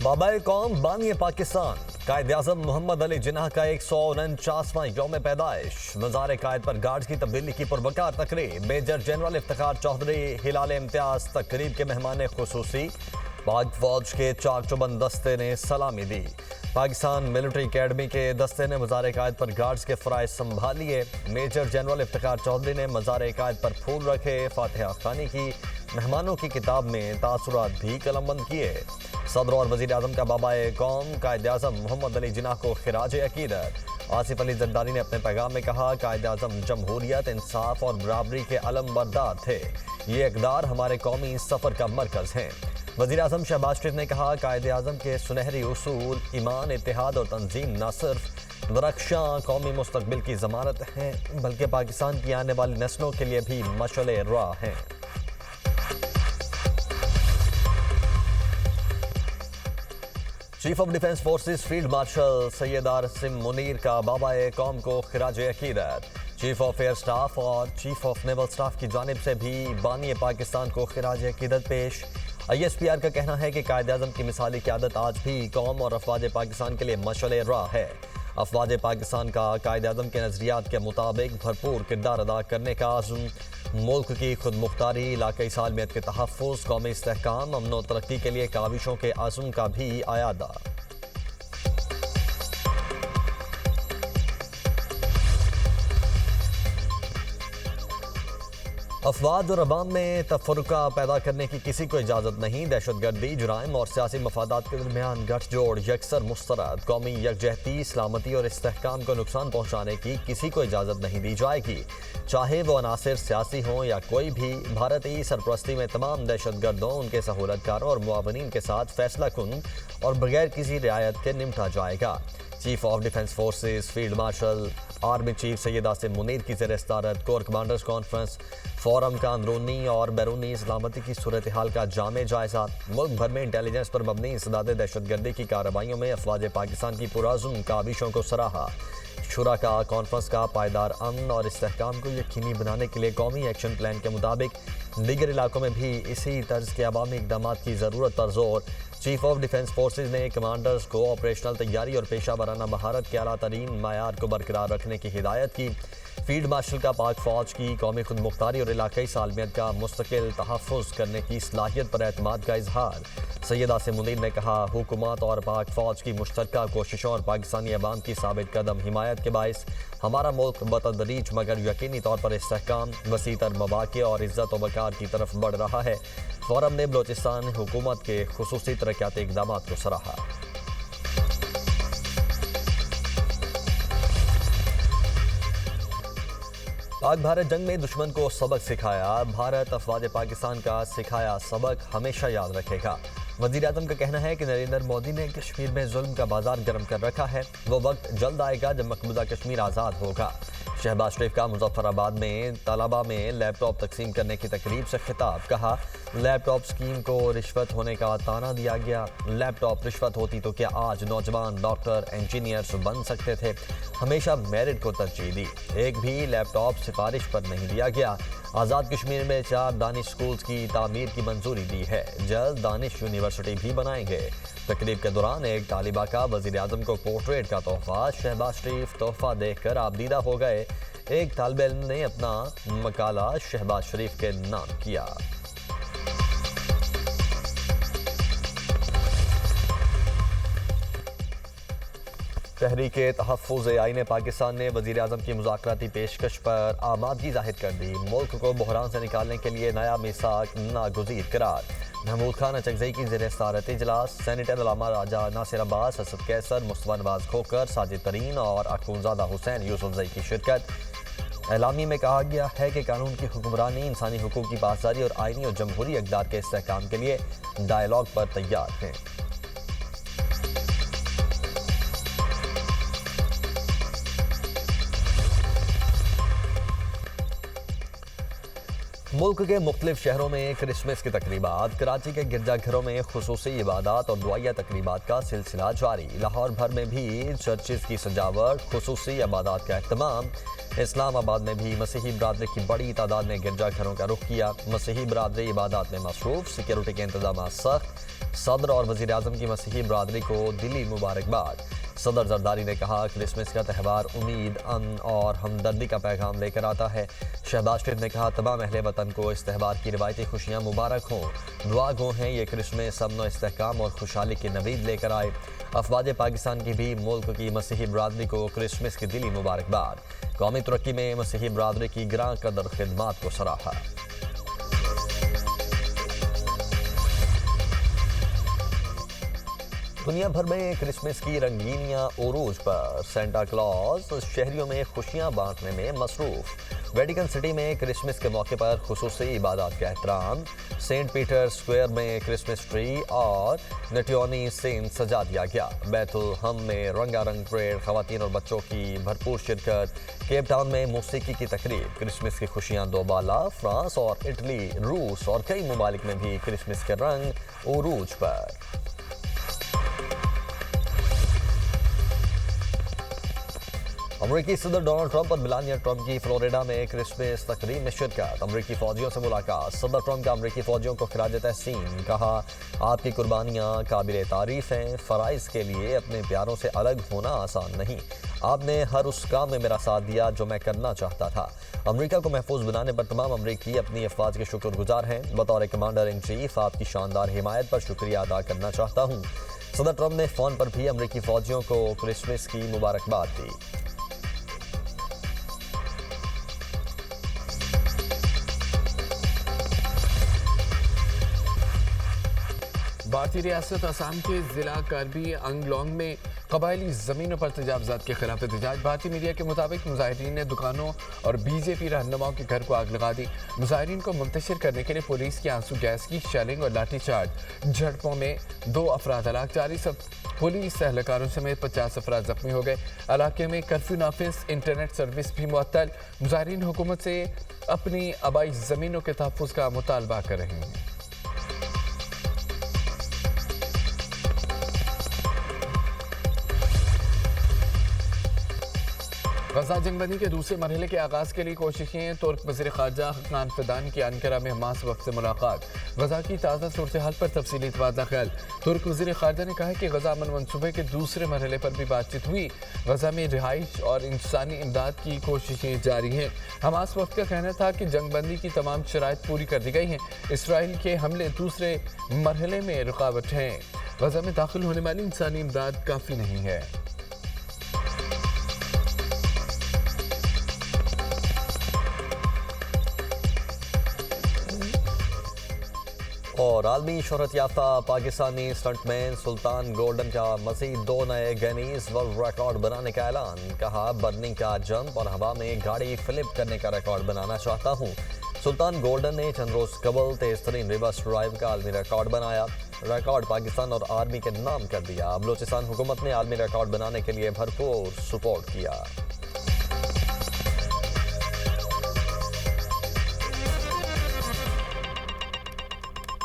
बाबाए कौम बानी पाकिस्तान कायद-ए-आज़म मोहम्मद अली जिन्ना का 149वां यौम पैदाइश। मज़ार कायद पर गार्ड्स की तब्दीली की पुरवकार तकरीब। मेजर जनरल इफ्तिखार चौधरी हिलाल इम्तियाज तकरीब के मेहमान खुसूसी। पाक फौज के चाक चौबंद दस्ते ने सलामी दी। पाकिस्तान मिलिट्री अकेडमी के दस्ते ने मज़ार कायद पर गार्ड्स के फ़राइज़ संभालिए। मेजर जनरल इफ्तिखार चौधरी ने मज़ार कायद पर फूल रखे, फातिहा खानी की, मेहमानों की किताब में तासुरात भी कलमबंद किए। सदर और वज़ीर आज़म का बाबाए कौम कायद-ए-आज़म मोहम्मद अली जिन्ना को खिराज अकीदत। आसिफ अली जरदारी ने अपने पैगाम में कहा, कायद-ए-आज़म जमहूरियत, इंसाफ और बराबरी के अलम बरदार थे। ये इक़दार हमारे कौमी सफ़र का मरकज़ हैं। वज़ीर आज़म शहबाज शरीफ ने कहा, कायद-ए-आज़म के सुनहरी उसूल ईमान, इत्तेहाद और तंजीम न सिर्फ दरख्शां कौमी मुस्तक़बिल की ज़मानत हैं बल्कि पाकिस्तान की आने वाली नस्लों के लिए भी मशअल राह हैं। Chief of defence forces field marshal Syed Asim Munir का बाबाए कौम को खिराज अकीदत। चीफ ऑफ एयर स्टाफ और चीफ ऑफ नेवल स्टाफ की जानिब से भी बानी पाकिस्तान को खिराज अकीदत पेश। ISPR का कहना है कि कायद-ए-आज़म की मिसाली क़यादत आज भी कौम और अफ़वाज पाकिस्तान के लिए मशअल राह है। अफ़वाज पाकिस्तान का कायद-ए-आज़म के नज़रियात के मुताबिक भरपूर किरदार अदा करने का आज़म, मुल्क की खुद मुख्तारी, इलाक़ाई सालमियत के तहफ़्फ़ुज़, कौमी इस्तेहकाम, अमन व तरक्की के लिए काविशों के आज़म का भी आयादा। अफवाद और अवाम में तफरुका पैदा करने की किसी को इजाज़त नहीं। दहशतगर्दी, जुराइम और सियासी मफादात के दरमियान गठजोड़ यकसर मुस्तरद। कौमी यकजहती, सलामती और इस्तेहकाम को नुकसान पहुँचाने की किसी को इजाज़त नहीं दी जाएगी, चाहे वो अनासिर सियासी हों या कोई भी। भारतीय सरपरस्ती में तमाम दहशतगर्दों, उनके सहूलतकारों और मुआवनीन के साथ फैसला कुन और बगैर किसी रियायत के निपटा जाएगा। Chief of defence forces field marshal army chief Syed Asim Munir की ज़ेर-ए-सदारत कोर कमांडर्स कॉन्फ्रेंस फोरम का अंदरूनी और बैरूनी सलामती की सूरत हाल का जामे जायज़ा। मुल्क भर में इंटेलिजेंस पर मबनी इंसदाद दहशतगर्दी की कार्रवाइयों में अफवाज पाकिस्तान की पुराज़ुम काविशों को सराहा। शुरा का कॉन्फ्रेंस का पायदार अमन और इस्तेहकाम को यकीनी बनाने के लिए कौमी एक्शन प्लान के मुताबिक दीगर इलाकों में भी इसी तर्ज के अवामी इक़दामात की ज़रूरत पर जोर। चीफ ऑफ डिफेंस फोर्सेस ने कमांडर्स को ऑपरेशनल तैयारी और पेशा वराना महारत के आला तरीन मायार को बरकरार रखने की हिदायत की। फील्ड मार्शल का पाक फ़ौज की कौमी खुद मुख्तारी और इलाकाई सालमियत का मुस्तकिल तहफ़्फ़ुज़ करने की सलाहियत पर एतमाद का इजहार। सैयद आसिम मुनीर ने कहा, हुकूमत और पाक फ़ौज की मुश्तरका कोशिशों और पाकिस्तानी अवाम की साबित कदम हिमायत के बाइस हमारा मुल्क बतदरीज मगर यकीनी तौर पर इस्तेहकाम, वसी तर मवाक़े और इज़्ज़त व वक़ार की तरफ बढ़ रहा है। फोरम ने बलोचिस्तान हुकूमत के खुसूसी तरक्याती इक़दामात को सराहा। पाक भारत जंग में दुश्मन को सबक सिखाया, भारत अफवाज पाकिस्तान का सिखाया सबक हमेशा याद रखेगा। वज़ीर आज़म का कहना है कि नरेंद्र मोदी ने कश्मीर में जुल्म का बाजार गर्म कर रखा है। वो वक्त जल्द आएगा जब मकबूजा कश्मीर आज़ाद होगा। शहबाज शरीफ का मुजफ्फराबाद में तलबा में लैपटॉप तकसीम करने की तकरीब से खिताब। कहा, लैपटॉप स्कीम को रिश्वत होने का ताना दिया गया। लैपटॉप रिश्वत होती तो क्या आज नौजवान डॉक्टर, इंजीनियर्स बन सकते थे? हमेशा मेरिट को तरजीह दी, एक भी लैपटॉप सिफारिश पर नहीं दिया गया। आज़ाद कश्मीर में 4 दानिश स्कूल्स की तामीर की मंजूरी दी है। जल्द दानिश यूनिवर्सिटी भी बनाएंगे। तकरीब के दौरान एक तालिबा का वज़ीर आज़म को पोर्ट्रेट का तोहफा। शहबाज शरीफ तोहफा देखकर आबदीदा हो गए। एक तालिब इल्म ने अपना मकाला शहबाज शरीफ के नाम किया। तहरीके तहफ़्फ़ुज़ आईन पाकिस्तान ने वज़ीर आज़म की मुज़ाकराती पेशकश पर आमादगी ज़ाहिर कर दी। मुल्क को बहरान से निकालने के लिए नया मीसाक नागुज़ीर करार। महमूद खान अचकज़ई की ज़ेर-ए-सदारत इजलास। सेनेटर अल्लामा राजा नासिर अब्बास, असद कैसर, मुस्तफ़ा नवाज़ खोकर, साजिद तरीन और अख़ुंज़ादा हुसैन यूसुफ़ज़ई की शिरकत। एलामी में कहा गया है कि कानून की हुक्मरानी, इंसानी हुकूक़ की पासदारी और आइनी और जमहूरी इक़दार के इस्तेहकाम के लिए डायलॉग पर तैयार हैं। मुल्क के मुख्तलिफ शहरों में क्रिसमस की तकरीबात। कराची के गिरजाघरों में खुसूसी इबादत और दुआया तकरीबात का सिलसिला जारी। लाहौर भर में भी चर्चिज़ की सजावट, खुसूसी इबादत का अहतमाम। इस्लामाबाद में भी मसीही बरादरी की बड़ी तादाद ने गिरजाघरों का रुख किया। मसीही बरादरी इबादत में मसरूफ, सिक्योरिटी के इंतजाम सख्त। सदर और वज़ीर आज़म की मसीही बरादरी को दिली मुबारकबाद। सदर जरदारी ने कहा, क्रिसमस का त्यौहार उम्मीद, अमन और हमदर्दी का पैगाम लेकर आता है। शहबाज शरीफ ने कहा, तमाम अहले वतन को इस त्यौहार की रिवायती खुशियाँ मुबारक हों। दुआ गो हैं ये क्रिसमस अमन व इस्तेहकाम और खुशहाली की नवीद लेकर आए। अफवाज पाकिस्तान की भी मुल्क की मसीही बरादरी को क्रिसमस की दिली मुबारकबाद। कौमी तरक्की में मसीही बरादरी की ग्रां कदर खिदमात को सराहा। दुनिया भर में क्रिसमस की रंगीनियां उरूज पर। सेंटा क्लॉज शहरियों में खुशियां बांटने में मसरूफ। वेटिकन सिटी में क्रिसमस के मौके पर खुसूसी इबादत का एहतराम। सेंट पीटर स्क्वायर में क्रिसमस ट्री और नटियोनी सेंट सजा दिया गया। बैतुल हम में रंगारंग परेड, खवातीन और बच्चों की भरपूर शिरकत। केप टाउन में मौसीकी की तकरीब। क्रिसमस की खुशियां दोबाला। फ्रांस और इटली, रूस और कई ममालिक में भी क्रिसमस के रंग उरूज पर। अमरीकी सदर डोनाल्ड ट्रंप और मेलानिया ट्रंप की फ्लोरिडा में क्रिसमस तकरीब में शिरकत। अमरीकी फौजियों से मुलाकात। सदर ट्रंप का अमरीकी फौजियों को खिराज तहसीन। कहा, आपकी कुर्बानियाँ काबिल तारीफ हैं। फ़राइज़ के लिए अपने प्यारों से अलग होना आसान नहीं। आपने हर उस काम में मेरा साथ दिया जो मैं करना चाहता था। अमरीका को महफूज बनाने पर तमाम अमरीकी अपनी अफवाज के शुक्रगुजार हैं। बतौर कमांडर इन चीफ आपकी शानदार हिमायत पर शुक्रिया अदा करना चाहता हूँ। सदर ट्रंप ने फ़ोन पर भी अमरीकी फौजियों को क्रिसमस की मुबारकबाद दी। भारतीय रियासत असम के जिला करबी अंगलोंग में कबायली ज़मीनों पर तजावज़ात के खिलाफ एहतजाज। भारतीय मीडिया के मुताबिक मुजाहिरीन ने दुकानों और बीजेपी रहनुमाओं के घर को आग लगा दी। मुजाहिरीन को मुंतशिर करने के लिए पुलिस की आंसू गैस की शेलिंग और लाठीचार्ज। झड़पों में 2 अफराद हलाक। 4 पुलिस एहलकारों समेत 50 अफराद जख्मी हो गए। इलाके में कर्फ्यू नाफिज, इंटरनेट सर्विस भी मुअत्तल। मुजाहिरीन हुकूमत से अपनी आबाई ज़मीनों के तहफ़्फ़ुज़ का मुतालबा कर रहे हैं। गजा जंगबंदी के दूसरे मरहले के आगाज़ के लिए कोशिशें। तुर्क वज़ीर ख़ारजा हक्कान फ़िदान की अंकारा में हमास वफ़द से मुलाकात। गजा की ताज़ा सूरत हाल पर तफसीली तबादला ख्याल। तुर्क वज़ीर ख़ारजा ने कहा कि गजा अमन मनसूबे के दूसरे मरहले पर भी बातचीत हुई। गजा में रिहाइश और इंसानी इमदाद की कोशिशें जारी हैं। हमास वफ़द का कहना था कि जंगबंदी की तमाम शराइत पूरी कर दी गई हैं। इसराइल के हमले दूसरे मरहले में रुकावट हैं। गजा में दाखिल होने वाली इंसानी इमदाद काफ़ी नहीं है। और आलमी शोहरत याफ्ता पाकिस्तानी स्टंटमैन सुल्तान गोल्डन का मज़ीद 2 नए गिनीज वर्ल्ड रिकॉर्ड बनाने का ऐलान। कहा, बर्निंग का जंप और हवा में गाड़ी फ्लिप करने का रिकॉर्ड बनाना चाहता हूँ। सुल्तान गोल्डन ने चंद रोज़ कबल तेज़ तरीन रिवर्स ड्राइव का आलमी रिकॉर्ड बनाया। रिकॉर्ड पाकिस्तान और आर्मी के नाम कर दिया। बलूचिस्तान हुकूमत ने आलमी रिकॉर्ड बनाने के लिए भरपूर सपोर्ट किया।